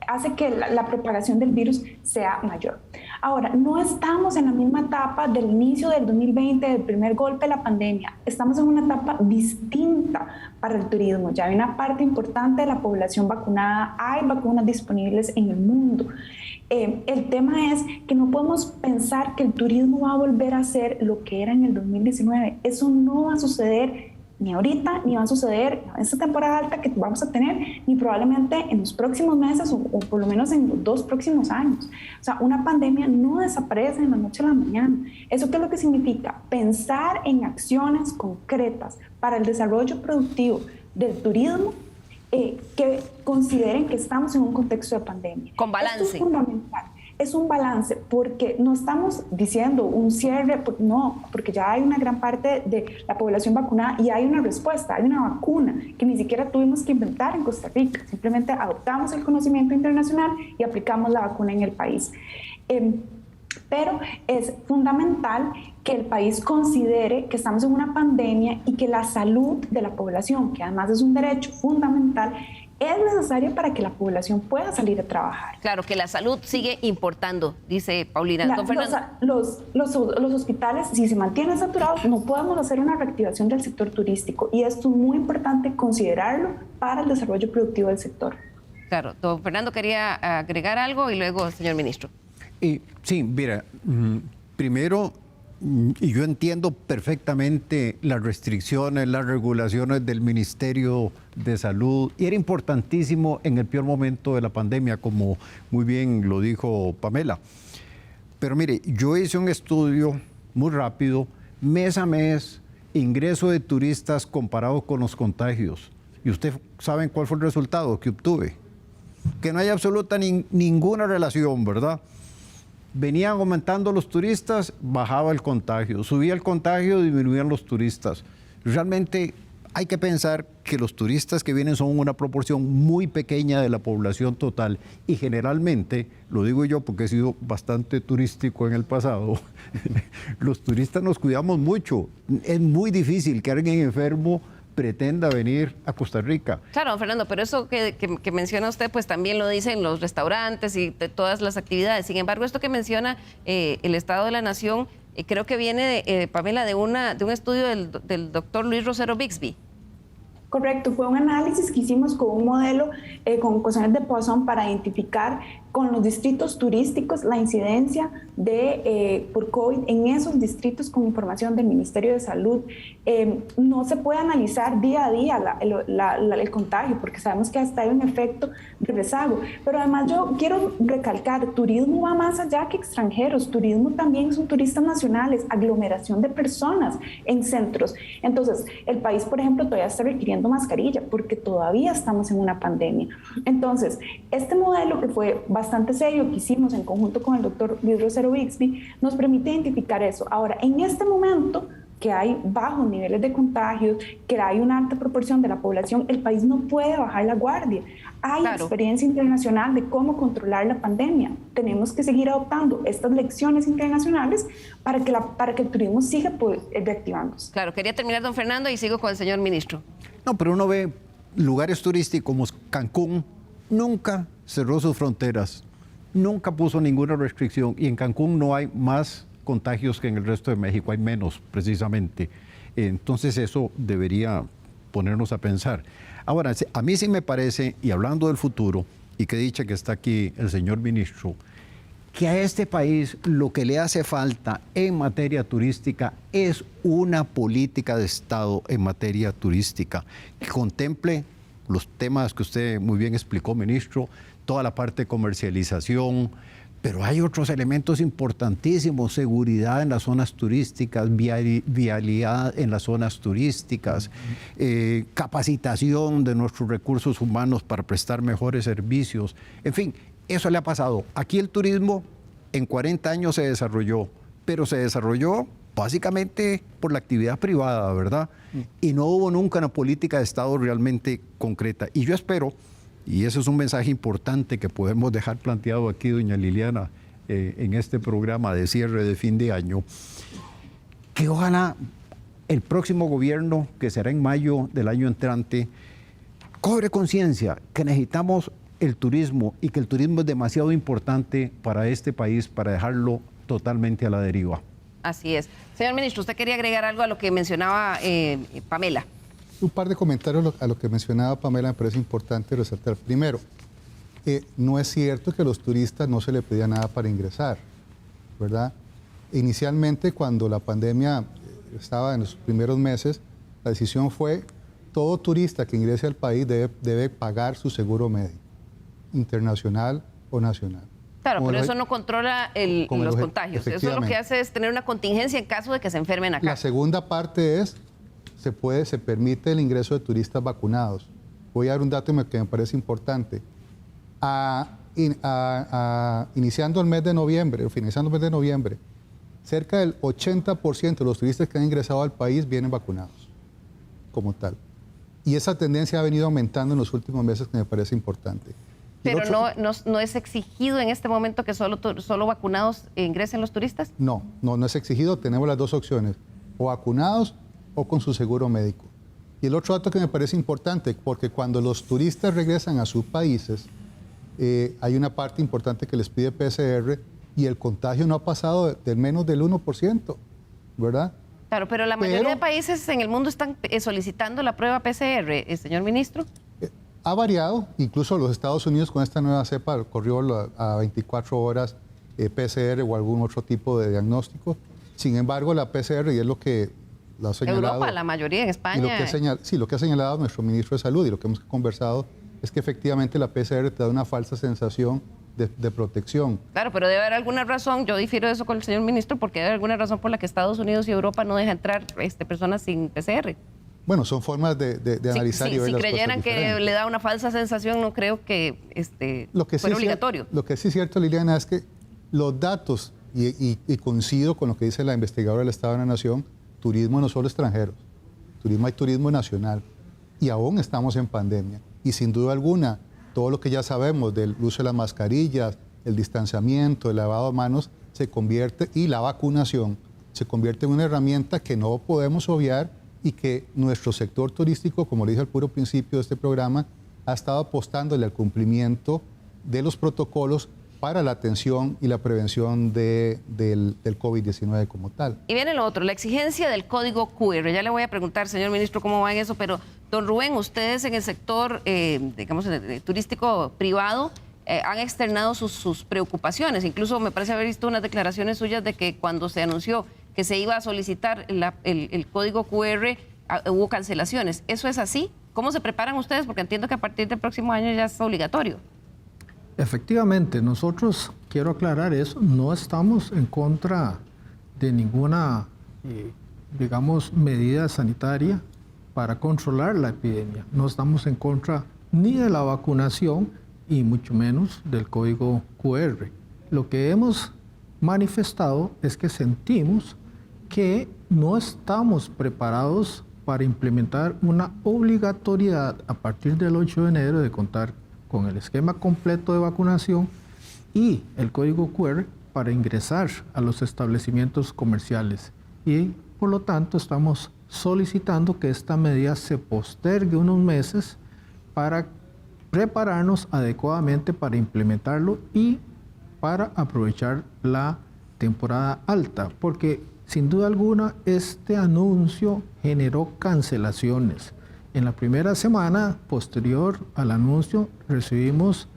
hace que la propagación del virus sea mayor. Ahora, no estamos en la misma etapa del inicio del 2020, del primer golpe de la pandemia. Estamos en una etapa distinta para el turismo. Ya hay una parte importante de la población vacunada, hay vacunas disponibles en el mundo. El tema es que no podemos pensar que el turismo va a volver a ser lo que era en el 2019. Eso no va a suceder ni ahorita, ni va a suceder en esta temporada alta que vamos a tener, ni probablemente en los próximos meses o por lo menos en los 2 próximos años. O sea, una pandemia no desaparece de la noche a la mañana. ¿Eso qué es lo que significa? Pensar en acciones concretas para el desarrollo productivo del turismo que consideren que estamos en un contexto de pandemia. Con balance. Esto es fundamental. Es un balance porque no estamos diciendo un cierre, no, porque ya hay una gran parte de la población vacunada y hay una respuesta, hay una vacuna que ni siquiera tuvimos que inventar en Costa Rica, simplemente adoptamos el conocimiento internacional y aplicamos la vacuna en el país. Pero es fundamental que el país considere que estamos en una pandemia y que la salud de la población, que además es un derecho fundamental, es necesario para que la población pueda salir a trabajar. Claro, que la salud sigue importando, dice Paulina. Don Fernando. Los hospitales, si se mantienen saturados, no podemos hacer una reactivación del sector turístico y esto es muy importante considerarlo para el desarrollo productivo del sector. Claro, don Fernando quería agregar algo y luego, señor ministro. Sí, mira, primero, y yo entiendo perfectamente las restricciones, las regulaciones del Ministerio de Salud, y era importantísimo en el peor momento de la pandemia, como muy bien lo dijo Pamela. Pero mire, yo hice un estudio muy rápido, mes a mes, ingreso de turistas comparado con los contagios. Y ustedes saben cuál fue el resultado que obtuve. Que no hay absoluta ninguna relación, ¿verdad? Venían aumentando los turistas, bajaba el contagio. Subía el contagio, disminuían los turistas. Realmente hay que pensar que los turistas que vienen son una proporción muy pequeña de la población total y generalmente, lo digo yo porque he sido bastante turístico en el pasado, los turistas nos cuidamos mucho. Es muy difícil que alguien enfermo pretenda venir a Costa Rica. Claro, don Fernando, pero eso que menciona usted, pues también lo dicen los restaurantes y de todas las actividades. Sin embargo, esto que menciona el Estado de la Nación, creo que viene, Pamela, de un estudio del doctor Luis Rosero Bixby. Correcto, fue un análisis que hicimos con un modelo con ecuaciones de Poisson para identificar con los distritos turísticos la incidencia por COVID en esos distritos con información del Ministerio de Salud. No se puede analizar día a día el contagio porque sabemos que hasta hay un efecto de rezago, pero además yo quiero recalcar, turismo va más allá que extranjeros, turismo también son turistas nacionales, aglomeración de personas en centros. Entonces, el país, por ejemplo, todavía está requiriendo mascarilla porque todavía estamos en una pandemia. Entonces, este modelo que fue bastante serio que hicimos en conjunto con el doctor Luis Rosero Bixby nos permite identificar eso. Ahora, en este momento que hay bajos niveles de contagios, que hay una alta proporción de la población, el país no puede bajar la guardia. Hay experiencia internacional de cómo controlar la pandemia. Tenemos que seguir adoptando estas lecciones internacionales para que el turismo siga reactivándose. Claro, quería terminar, don Fernando, y sigo con el señor ministro. No, pero uno ve lugares turísticos como Cancún, nunca cerró sus fronteras, nunca puso ninguna restricción y en Cancún no hay más contagios que en el resto de México, hay menos precisamente. Entonces eso debería ponernos a pensar. Ahora, a mí sí me parece, y hablando del futuro, y que dicha que está aquí el señor ministro, que a este país lo que le hace falta en materia turística es una política de Estado en materia turística que contemple los temas que usted muy bien explicó, ministro, toda la parte de comercialización, pero hay otros elementos importantísimos: seguridad en las zonas turísticas, vialidad en las zonas turísticas, capacitación de nuestros recursos humanos para prestar mejores servicios. En fin, eso le ha pasado. Aquí el turismo en 40 años se desarrolló, pero se desarrolló básicamente por la actividad privada, ¿verdad? Y no hubo nunca una política de Estado realmente concreta. Y yo espero, y ese es un mensaje importante que podemos dejar planteado aquí, doña Liliana, en este programa de cierre de fin de año, que ojalá el próximo gobierno, que será en mayo del año entrante, cobre conciencia que necesitamos el turismo y que el turismo es demasiado importante para este país para dejarlo totalmente a la deriva. Así es. Señor ministro, ¿usted quería agregar algo a lo que mencionaba Pamela? Un par de comentarios a lo que mencionaba Pamela me parece importante resaltar. Primero, no es cierto que a los turistas no se les pedía nada para ingresar, ¿verdad? Inicialmente, cuando la pandemia estaba en los primeros meses, la decisión fue: todo turista que ingrese al país debe pagar su seguro médico, internacional o nacional. Claro, pero eso no controla los contagios. Eso lo que hace es tener una contingencia en caso de que se enfermen acá. La segunda parte es: se permite el ingreso de turistas vacunados. Voy a dar un dato que me parece importante. Iniciando el mes de noviembre, cerca del 80% de los turistas que han ingresado al país vienen vacunados como tal. Y esa tendencia ha venido aumentando en los últimos meses, que me parece importante. ¿Pero no es exigido en este momento que solo vacunados ingresen los turistas? No es exigido. Tenemos las dos opciones: o vacunados o con su seguro médico. Y el otro dato que me parece importante, porque cuando los turistas regresan a sus países, hay una parte importante que les pide PCR, y el contagio no ha pasado del menos del 1%, ¿verdad? Claro, pero la mayoría de países en el mundo están solicitando la prueba PCR, señor ministro. Ha variado, incluso los Estados Unidos con esta nueva cepa corrió a 24 horas PCR o algún otro tipo de diagnóstico. Sin embargo, la PCR, y es lo que lo ha señalado... Europa, la mayoría en España. Lo que ha señalado nuestro ministro de Salud y lo que hemos conversado es que efectivamente la PCR te da una falsa sensación de protección. Claro, pero debe haber alguna razón, yo difiero de eso con el señor ministro, porque debe haber alguna razón por la que Estados Unidos y Europa no dejan entrar personas sin PCR. Bueno, son formas de analizar y ver las cosas. Si creyeran que le da una falsa sensación, no creo que fuera obligatorio. Lo que sí es cierto, Liliana, es que los datos, y coincido con lo que dice la investigadora del Estado de la Nación, turismo no solo extranjeros, hay turismo nacional, y aún estamos en pandemia. Y sin duda alguna, todo lo que ya sabemos del uso de las mascarillas, el distanciamiento, el lavado de manos, y la vacunación, se convierte en una herramienta que no podemos obviar, y que nuestro sector turístico, como le dije al puro principio de este programa, ha estado apostándole al cumplimiento de los protocolos para la atención y la prevención del COVID-19 como tal. Y viene lo otro, la exigencia del código QR. Ya le voy a preguntar, señor ministro, cómo va en eso, pero don Rubén, ustedes en el sector, turístico privado, han externado sus preocupaciones. Incluso me parece haber visto unas declaraciones suyas de que cuando se anunció que se iba a solicitar el código QR, hubo cancelaciones. ¿Eso es así? ¿Cómo se preparan ustedes? Porque entiendo que a partir del próximo año ya es obligatorio. Efectivamente, nosotros, quiero aclarar eso, no estamos en contra de ninguna, medida sanitaria para controlar la epidemia. No estamos en contra ni de la vacunación y mucho menos del código QR. Lo que hemos manifestado es que sentimos que no estamos preparados para implementar una obligatoriedad a partir del 8 de enero de contar con el esquema completo de vacunación y el código QR para ingresar a los establecimientos comerciales. Y por lo tanto estamos solicitando que esta medida se postergue unos meses para prepararnos adecuadamente para implementarlo y para aprovechar la temporada alta, porque sin duda alguna este anuncio generó cancelaciones. En la primera semana posterior al anuncio recibimos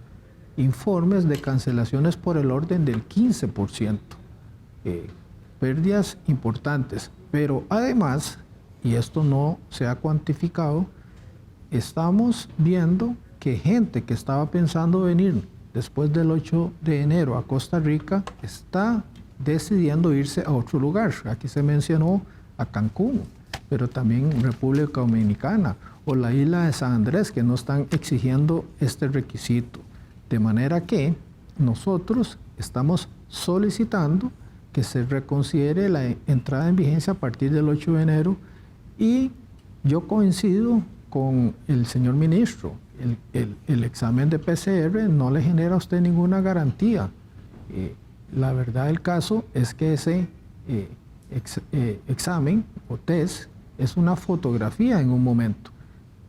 informes de cancelaciones por el orden del 15%, pérdidas importantes, pero además, y esto no se ha cuantificado, estamos viendo que gente que estaba pensando venir después del 8 de enero a Costa Rica está decidiendo irse a otro lugar. Aquí se mencionó a Cancún, pero también República Dominicana o la isla de San Andrés, que no están exigiendo este requisito. De manera que nosotros estamos solicitando que se reconsidere la entrada en vigencia a partir del 8 de enero y yo coincido con el señor ministro. El examen de PCR no le genera a usted ninguna garantía. La verdad del caso es que ese examen o test es una fotografía en un momento.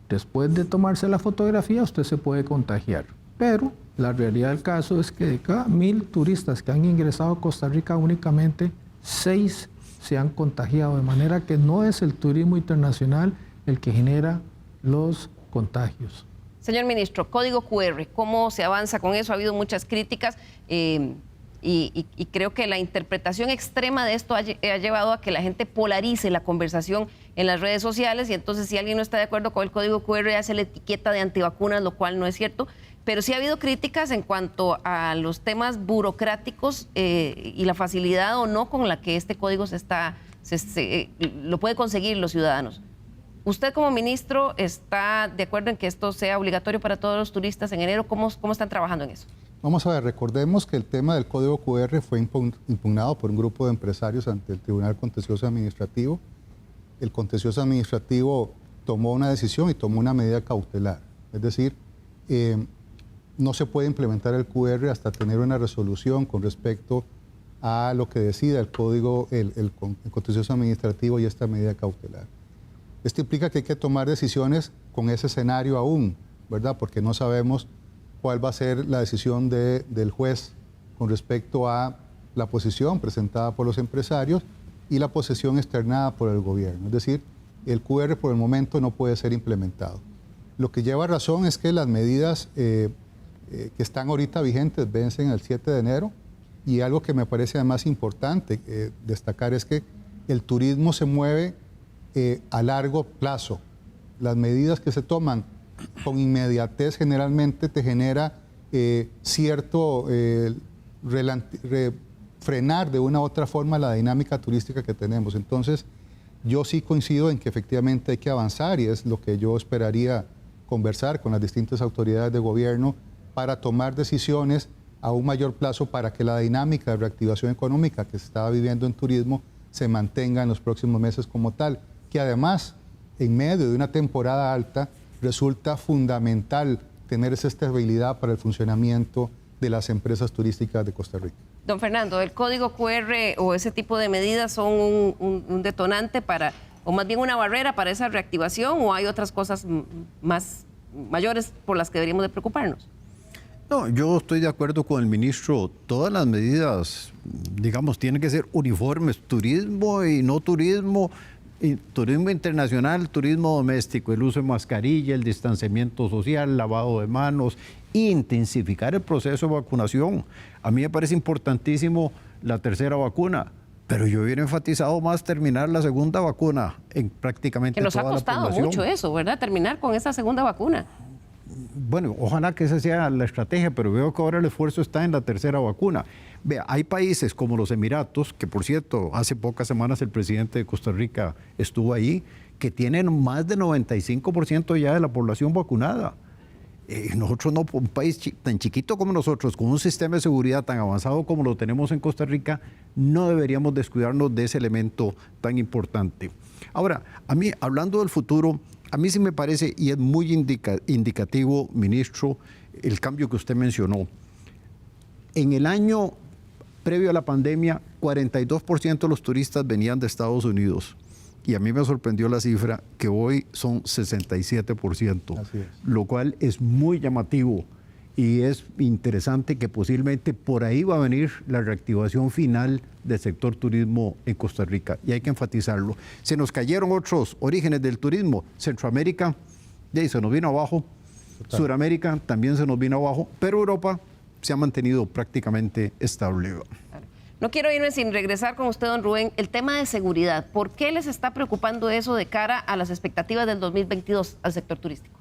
Después de tomarse la fotografía usted se puede contagiar, pero la realidad del caso es que de cada 1,000 turistas que han ingresado a Costa Rica, únicamente 6 se han contagiado, de manera que no es el turismo internacional el que genera los contagios. Señor ministro, código QR, ¿cómo se avanza con eso? Ha habido muchas críticas y creo que la interpretación extrema de esto ha llevado a que la gente polarice la conversación en las redes sociales y entonces si alguien no está de acuerdo con el código QR hace la etiqueta de antivacunas, lo cual no es cierto. Pero sí ha habido críticas en cuanto a los temas burocráticos y la facilidad o no con la que este código lo puede conseguir los ciudadanos. ¿Usted como ministro está de acuerdo en que esto sea obligatorio para todos los turistas en enero? ¿Cómo están trabajando en eso? Vamos a ver, recordemos que el tema del código QR fue impugnado por un grupo de empresarios ante el Tribunal Contencioso Administrativo. El Contencioso Administrativo tomó una decisión y tomó una medida cautelar. Es decir, no se puede implementar el QR hasta tener una resolución con respecto a lo que decida el código, el Contencioso Administrativo y esta medida cautelar. Esto implica que hay que tomar decisiones con ese escenario aún, ¿verdad? Porque no sabemos cuál va a ser la decisión del juez con respecto a la posición presentada por los empresarios y la posición externada por el gobierno. Es decir, el QR por el momento no puede ser implementado. Lo que lleva razón es que las medidas que están ahorita vigentes vencen el 7 de enero y algo que me parece además importante destacar es que el turismo se mueve a largo plazo. Las medidas que se toman con inmediatez generalmente te genera cierto frenar de una u otra forma la dinámica turística que tenemos. Entonces, yo sí coincido en que efectivamente hay que avanzar y es lo que yo esperaría conversar con las distintas autoridades de gobierno para tomar decisiones a un mayor plazo para que la dinámica de reactivación económica que se estaba viviendo en turismo se mantenga en los próximos meses como tal, que además, en medio de una temporada alta, resulta fundamental tener esa estabilidad para el funcionamiento de las empresas turísticas de Costa Rica. Don Fernando, ¿el código QR o ese tipo de medidas son un detonante para, o más bien una barrera para esa reactivación o hay otras cosas mayores por las que deberíamos de preocuparnos? No, yo estoy de acuerdo con el ministro. Todas las medidas, digamos, tienen que ser uniformes. Turismo y no turismo, turismo internacional, turismo doméstico, el uso de mascarilla, el distanciamiento social, lavado de manos, intensificar el proceso de vacunación. A mí me parece importantísimo la tercera vacuna, pero yo hubiera enfatizado más terminar la segunda vacuna en prácticamente toda la población. Que nos ha costado mucho eso, ¿verdad? Terminar con esa segunda vacuna. Bueno, ojalá que esa sea la estrategia, pero veo que ahora el esfuerzo está en la tercera vacuna. Vea, hay países como los Emiratos, que por cierto, hace pocas semanas el presidente de Costa Rica estuvo ahí, que tienen más del 95% ya de la población vacunada. Nosotros no, un país tan chiquito como nosotros, con un sistema de seguridad tan avanzado como lo tenemos en Costa Rica, no deberíamos descuidarnos de ese elemento tan importante. Ahora, a mí, hablando del futuro, a mí sí me parece, y es muy indicativo, ministro, el cambio que usted mencionó. En el año previo a la pandemia, 42% de los turistas venían de Estados Unidos. Y a mí me sorprendió la cifra que hoy son 67%, Así es. Lo cual es muy llamativo y es interesante que posiblemente por ahí va a venir la reactivación final del sector turismo en Costa Rica y hay que enfatizarlo. Se nos cayeron otros orígenes del turismo, Centroamérica, ya se nos vino abajo, total. Suramérica también se nos vino abajo, pero Europa se ha mantenido prácticamente estable. No quiero irme sin regresar con usted, don Rubén, el tema de seguridad. ¿Por qué les está preocupando eso de cara a las expectativas del 2022 al sector turístico?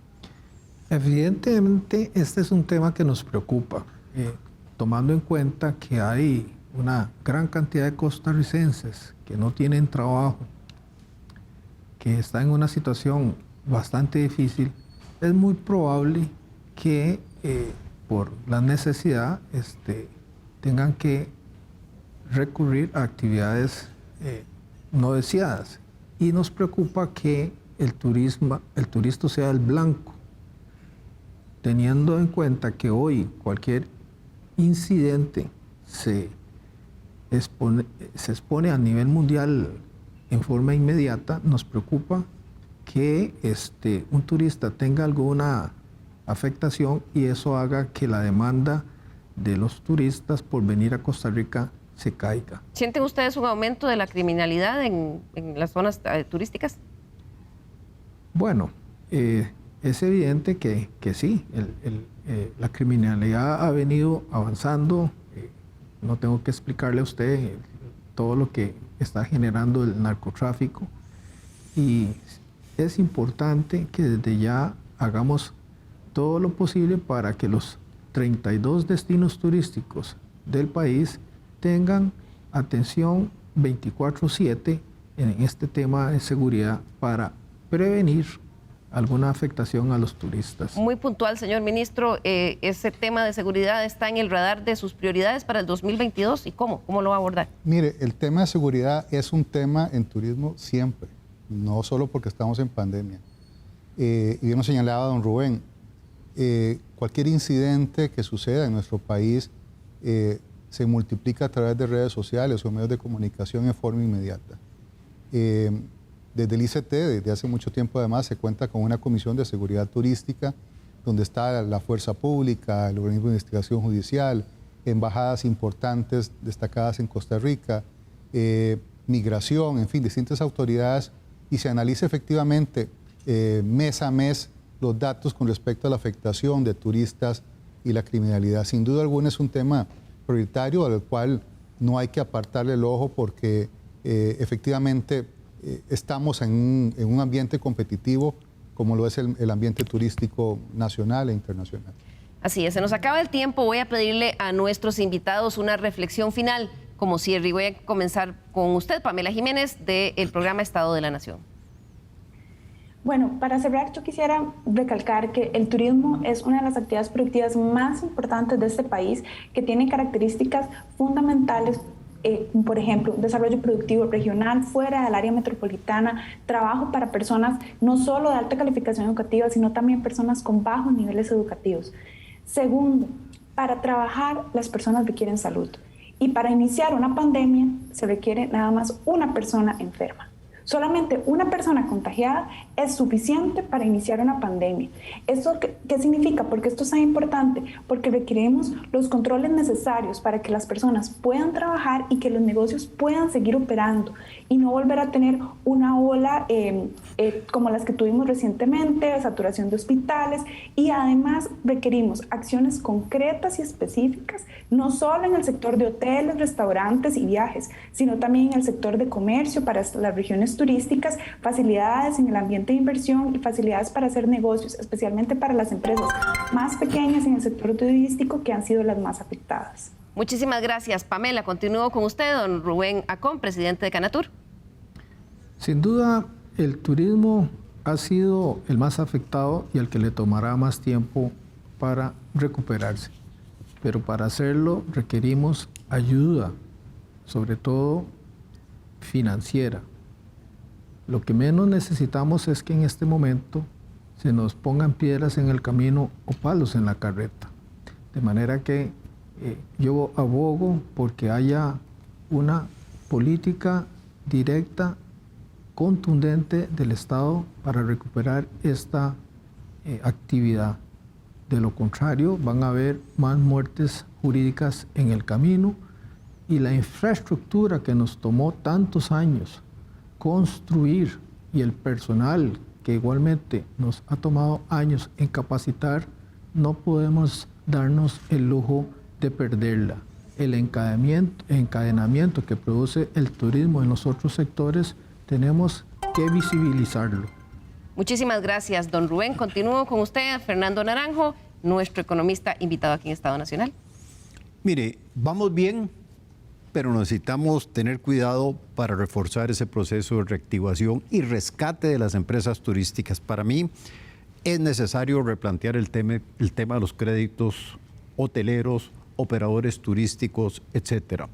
Evidentemente, este es un tema que nos preocupa. tomando en cuenta que hay una gran cantidad de costarricenses que no tienen trabajo, que están en una situación bastante difícil, es muy probable que por la necesidad tengan que recurrir a actividades no deseadas. Y nos preocupa que el turista sea el blanco, teniendo en cuenta que hoy cualquier incidente se expone a nivel mundial en forma inmediata. Nos preocupa que un turista tenga alguna afectación y eso haga que la demanda de los turistas por venir a Costa Rica se caiga. ¿Sienten ustedes un aumento de la criminalidad en las zonas turísticas? Bueno, es evidente que sí, la criminalidad ha venido avanzando. No tengo que explicarle a usted todo lo que está generando el narcotráfico y es importante que desde ya hagamos todo lo posible para que los 32 destinos turísticos del país tengan atención 24/7 en este tema de seguridad para prevenir alguna afectación a los turistas. Muy puntual, señor ministro, ese tema de seguridad está en el radar de sus prioridades para el 2022 y ¿cómo lo va a abordar? Mire, el tema de seguridad es un tema en turismo siempre, no solo porque estamos en pandemia. Y bien lo señalaba don Rubén, cualquier incidente que suceda en nuestro país se multiplica a través de redes sociales o medios de comunicación en forma inmediata. Desde el ICT, desde hace mucho tiempo además, se cuenta con una comisión de seguridad turística donde está la fuerza pública, el organismo de investigación judicial, embajadas importantes destacadas en Costa Rica, migración, en fin, distintas autoridades, y se analiza efectivamente mes a mes los datos con respecto a la afectación de turistas y la criminalidad. Sin duda alguna es un tema prioritario al cual no hay que apartarle el ojo porque efectivamente estamos en un ambiente competitivo como lo es el ambiente turístico nacional e internacional. Así es, se nos acaba el tiempo. Voy a pedirle a nuestros invitados una reflexión final como cierre y voy a comenzar con usted, Pamela Jiménez, del programa Estado de la Nación. Bueno, para cerrar, yo quisiera recalcar que el turismo es una de las actividades productivas más importantes de este país, que tiene características fundamentales, por ejemplo, desarrollo productivo regional fuera del área metropolitana, trabajo para personas no solo de alta calificación educativa, sino también personas con bajos niveles educativos. Segundo, para trabajar las personas requieren salud y para iniciar una pandemia se requiere nada más una persona enferma. Solamente una persona contagiada es suficiente para iniciar una pandemia. ¿Esto qué significa? Porque esto es tan importante, porque requerimos los controles necesarios para que las personas puedan trabajar y que los negocios puedan seguir operando y no volver a tener una ola como las que tuvimos recientemente, saturación de hospitales, y además requerimos acciones concretas y específicas, no solo en el sector de hoteles, restaurantes y viajes, sino también en el sector de comercio para las regiones turísticas, facilidades en el ambiente de inversión y facilidades para hacer negocios, especialmente para las empresas más pequeñas en el sector turístico que han sido las más afectadas. Muchísimas gracias, Pamela. Continúo con usted, don Rubén Acón, presidente de Canatur. Sin duda, el turismo ha sido el más afectado y el que le tomará más tiempo para recuperarse. Pero para hacerlo requerimos ayuda, sobre todo financiera. Lo que menos necesitamos es que en este momento se nos pongan piedras en el camino o palos en la carreta. De manera que yo abogo porque haya una política directa, contundente del Estado para recuperar esta actividad. De lo contrario, van a haber más muertes jurídicas en el camino y la infraestructura que nos tomó tantos años construir y el personal que igualmente nos ha tomado años en capacitar, no podemos darnos el lujo de perderla. El encadenamiento que produce el turismo en los otros sectores tenemos que visibilizarlo. Muchísimas gracias, don Rubén. Continúo con usted, Fernando Naranjo, nuestro economista invitado aquí en Estado Nacional. Mire, vamos bien, pero necesitamos tener cuidado para reforzar ese proceso de reactivación y rescate de las empresas turísticas. Para mí es necesario replantear el tema de los créditos hoteleros, operadores turísticos, etcétera.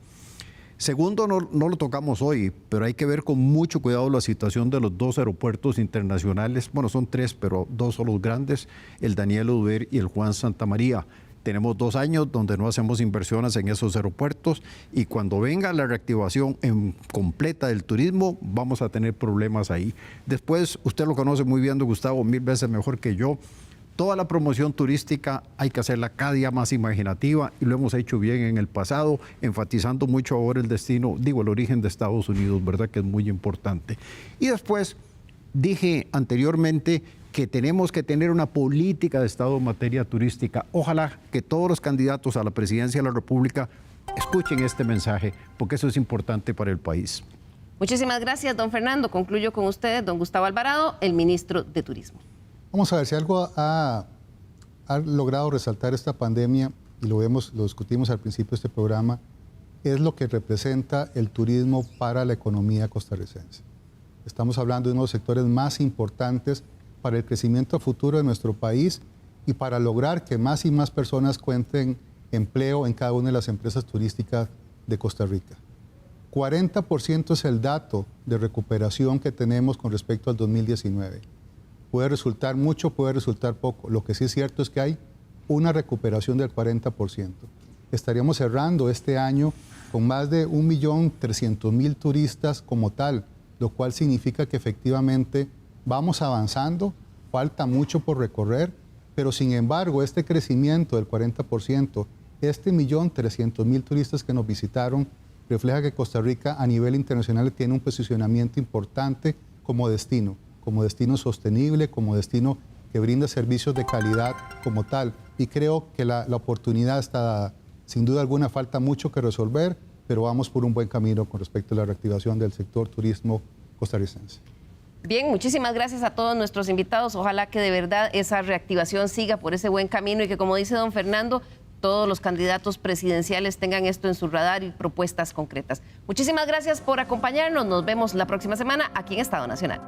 Segundo, no lo tocamos hoy, pero hay que ver con mucho cuidado la situación de los 2 aeropuertos internacionales. Bueno, son 3, pero 2 son los grandes, el Daniel Oduber y el Juan Santamaría. Tenemos 2 años donde no hacemos inversiones en esos aeropuertos y cuando venga la reactivación completa del turismo, vamos a tener problemas ahí. Después, usted lo conoce muy bien, don Gustavo, 1000 veces mejor que yo. Toda la promoción turística hay que hacerla cada día más imaginativa y lo hemos hecho bien en el pasado, enfatizando mucho ahora el destino, el origen de Estados Unidos, ¿verdad? Que es muy importante. Y después, dije anteriormente que tenemos que tener una política de Estado en materia turística. Ojalá que todos los candidatos a la presidencia de la República escuchen este mensaje, porque eso es importante para el país. Muchísimas gracias, don Fernando. Concluyo con usted, don Gustavo Alvarado, el ministro de Turismo. Vamos a ver si algo ha logrado resaltar esta pandemia, y lo discutimos al principio de este programa, es lo que representa el turismo para la economía costarricense. Estamos hablando de uno de los sectores más importantes para el crecimiento futuro de nuestro país y para lograr que más y más personas cuenten empleo en cada una de las empresas turísticas de Costa Rica. 40% es el dato de recuperación que tenemos con respecto al 2019. Puede resultar mucho, puede resultar poco. Lo que sí es cierto es que hay una recuperación del 40%. Estaríamos cerrando este año con más de 1.300.000 turistas como tal, lo cual significa que efectivamente vamos avanzando, falta mucho por recorrer, pero sin embargo este crecimiento del 40%, este 1.300.000 turistas que nos visitaron, refleja que Costa Rica a nivel internacional tiene un posicionamiento importante como destino sostenible, como destino que brinda servicios de calidad como tal. Y creo que la oportunidad está dada. Sin duda alguna falta mucho que resolver, pero vamos por un buen camino con respecto a la reactivación del sector turismo costarricense. Bien, muchísimas gracias a todos nuestros invitados. Ojalá que de verdad esa reactivación siga por ese buen camino y que, como dice don Fernando, todos los candidatos presidenciales tengan esto en su radar y propuestas concretas. Muchísimas gracias por acompañarnos. Nos vemos la próxima semana aquí en Estado Nacional.